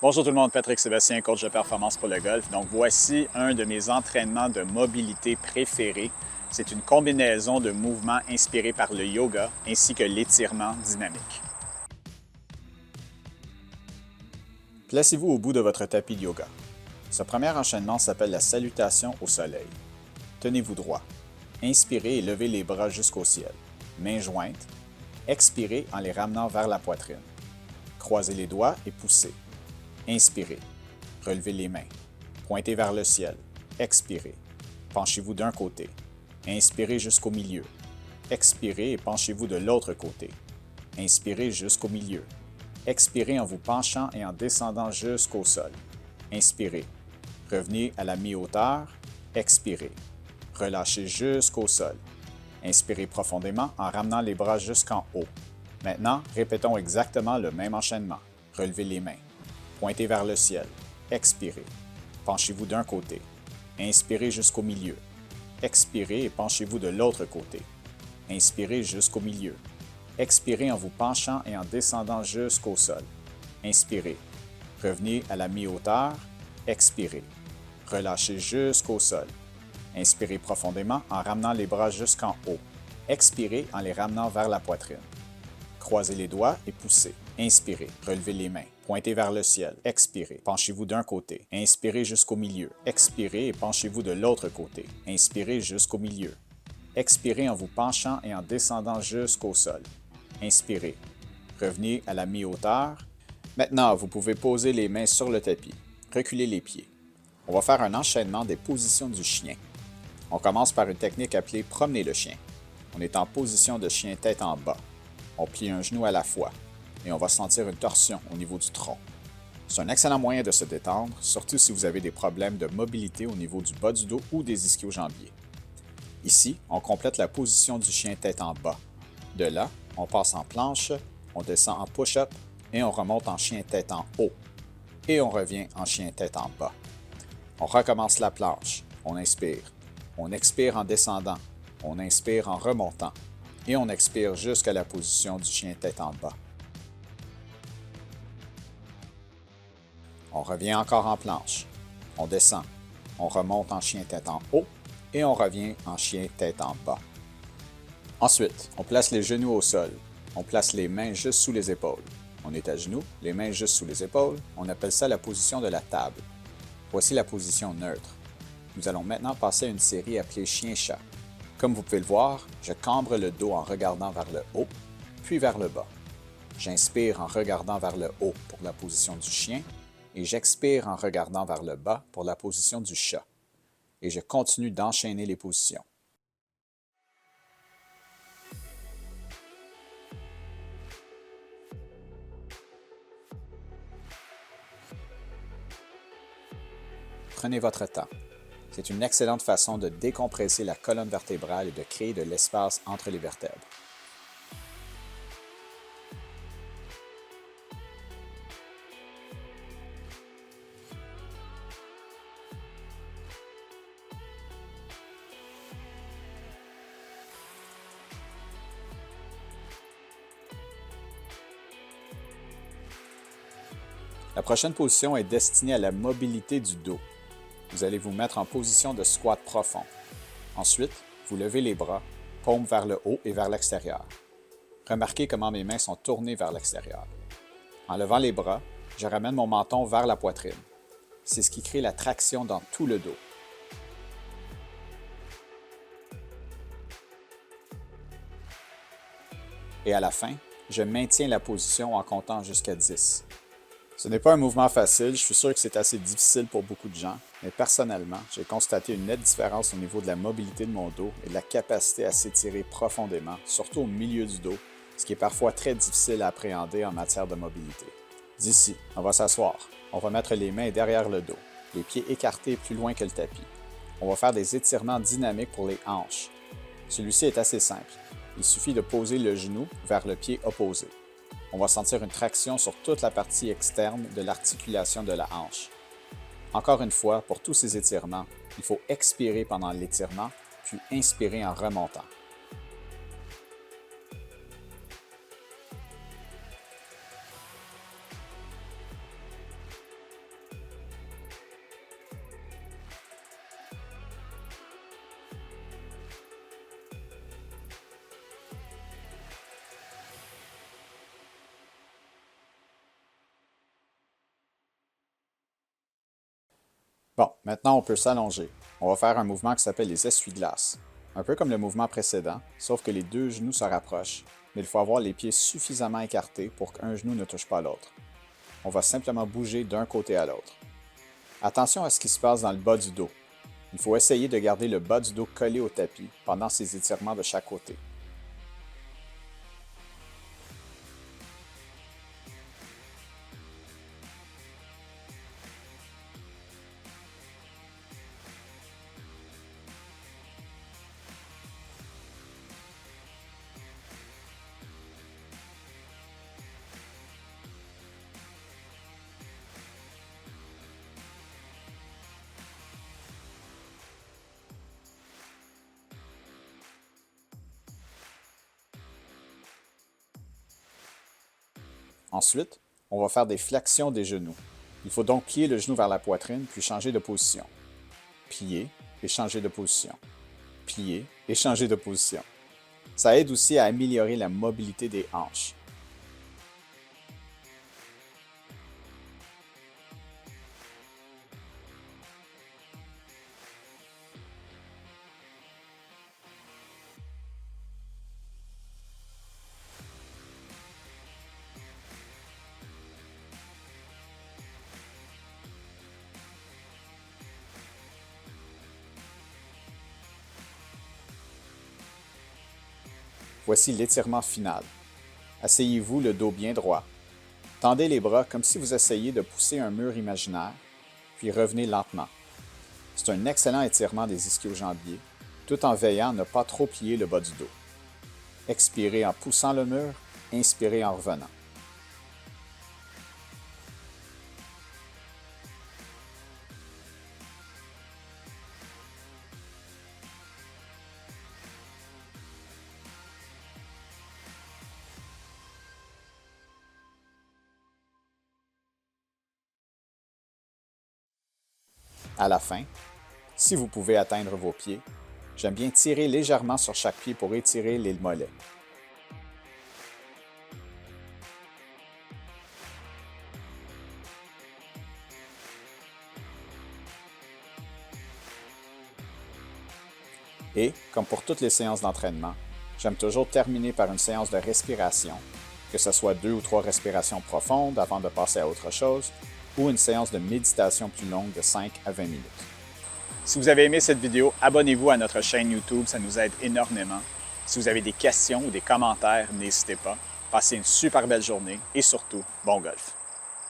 Bonjour tout le monde, Patrick Sébastien, coach de performance pour le golf. Donc voici un de mes entraînements de mobilité préférés. C'est une combinaison de mouvements inspirés par le yoga ainsi que l'étirement dynamique. Placez-vous au bout de votre tapis de yoga. Ce premier enchaînement s'appelle la salutation au soleil. Tenez-vous droit. Inspirez et levez les bras jusqu'au ciel. Mains jointes. Expirez en les ramenant vers la poitrine. Croisez les doigts et poussez. Inspirez. Relevez les mains. Pointez vers le ciel. Expirez. Penchez-vous d'un côté. Inspirez jusqu'au milieu. Expirez et penchez-vous de l'autre côté. Inspirez jusqu'au milieu. Expirez en vous penchant et en descendant jusqu'au sol. Inspirez. Revenez à la mi-hauteur. Expirez. Relâchez jusqu'au sol. Inspirez profondément en ramenant les bras jusqu'en haut. Maintenant, répétons exactement le même enchaînement. Relevez les mains. Pointez vers le ciel. Expirez. Penchez-vous d'un côté. Inspirez jusqu'au milieu. Expirez et penchez-vous de l'autre côté. Inspirez jusqu'au milieu. Expirez en vous penchant et en descendant jusqu'au sol. Inspirez. Revenez à la mi-hauteur. Expirez. Relâchez jusqu'au sol. Inspirez profondément en ramenant les bras jusqu'en haut. Expirez en les ramenant vers la poitrine. Croisez les doigts et poussez. Inspirez. Relevez les mains. Pointez vers le ciel. Expirez. Penchez-vous d'un côté. Inspirez jusqu'au milieu. Expirez et penchez-vous de l'autre côté. Inspirez jusqu'au milieu. Expirez en vous penchant et en descendant jusqu'au sol. Inspirez. Revenez à la mi-hauteur. Maintenant, vous pouvez poser les mains sur le tapis. Reculez les pieds. On va faire un enchaînement des positions du chien. On commence par une technique appelée « promener le chien ». On est en position de chien tête en bas. On plie un genou à la fois et on va sentir une torsion au niveau du tronc. C'est un excellent moyen de se détendre, surtout si vous avez des problèmes de mobilité au niveau du bas du dos ou des ischio-jambiers. Ici, on complète la position du chien tête en bas. De là, on passe en planche, on descend en push-up et on remonte en chien tête en haut. Et on revient en chien tête en bas. On recommence la planche, on inspire. On expire en descendant, on inspire en remontant et on expire jusqu'à la position du chien tête en bas. On revient encore en planche. On descend. On remonte en chien tête en haut et on revient en chien tête en bas. Ensuite, on place les genoux au sol. On place les mains juste sous les épaules. On est à genoux, les mains juste sous les épaules. On appelle ça la position de la table. Voici la position neutre. Nous allons maintenant passer à une série appelée chien-chat. Comme vous pouvez le voir, je cambre le dos en regardant vers le haut, puis vers le bas. J'inspire en regardant vers le haut pour la position du chien et j'expire en regardant vers le bas pour la position du chat. Et je continue d'enchaîner les positions. Prenez votre temps. C'est une excellente façon de décompresser la colonne vertébrale et de créer de l'espace entre les vertèbres. La prochaine position est destinée à la mobilité du dos. Vous allez vous mettre en position de squat profond. Ensuite, vous levez les bras, paumes vers le haut et vers l'extérieur. Remarquez comment mes mains sont tournées vers l'extérieur. En levant les bras, je ramène mon menton vers la poitrine. C'est ce qui crée la traction dans tout le dos. Et à la fin, je maintiens la position en comptant jusqu'à 10. Ce n'est pas un mouvement facile, je suis sûr que c'est assez difficile pour beaucoup de gens, mais personnellement, j'ai constaté une nette différence au niveau de la mobilité de mon dos et de la capacité à s'étirer profondément, surtout au milieu du dos, ce qui est parfois très difficile à appréhender en matière de mobilité. D'ici, on va s'asseoir. On va mettre les mains derrière le dos, les pieds écartés plus loin que le tapis. On va faire des étirements dynamiques pour les hanches. Celui-ci est assez simple. Il suffit de poser le genou vers le pied opposé. On va sentir une traction sur toute la partie externe de l'articulation de la hanche. Encore une fois, pour tous ces étirements, il faut expirer pendant l'étirement, puis inspirer en remontant. Bon, maintenant on peut s'allonger. On va faire un mouvement qui s'appelle les essuie-glaces. Un peu comme le mouvement précédent, sauf que les deux genoux se rapprochent, mais il faut avoir les pieds suffisamment écartés pour qu'un genou ne touche pas l'autre. On va simplement bouger d'un côté à l'autre. Attention à ce qui se passe dans le bas du dos. Il faut essayer de garder le bas du dos collé au tapis pendant ces étirements de chaque côté. Ensuite, on va faire des flexions des genoux. Il faut donc plier le genou vers la poitrine puis changer de position. Plier et changer de position. Plier et changer de position. Ça aide aussi à améliorer la mobilité des hanches. Voici l'étirement final. Asseyez-vous le dos bien droit. Tendez les bras comme si vous essayiez de pousser un mur imaginaire, puis revenez lentement. C'est un excellent étirement des ischio-jambiers, tout en veillant à ne pas trop plier le bas du dos. Expirez en poussant le mur, inspirez en revenant. À la fin, si vous pouvez atteindre vos pieds, j'aime bien tirer légèrement sur chaque pied pour étirer les mollets. Et, comme pour toutes les séances d'entraînement, j'aime toujours terminer par une séance de respiration, que ce soit 2 ou 3 respirations profondes avant de passer à autre chose, ou une séance de méditation plus longue de 5 à 20 minutes. Si vous avez aimé cette vidéo, abonnez-vous à notre chaîne YouTube, ça nous aide énormément. Si vous avez des questions ou des commentaires, n'hésitez pas. Passez une super belle journée et surtout, bon golf!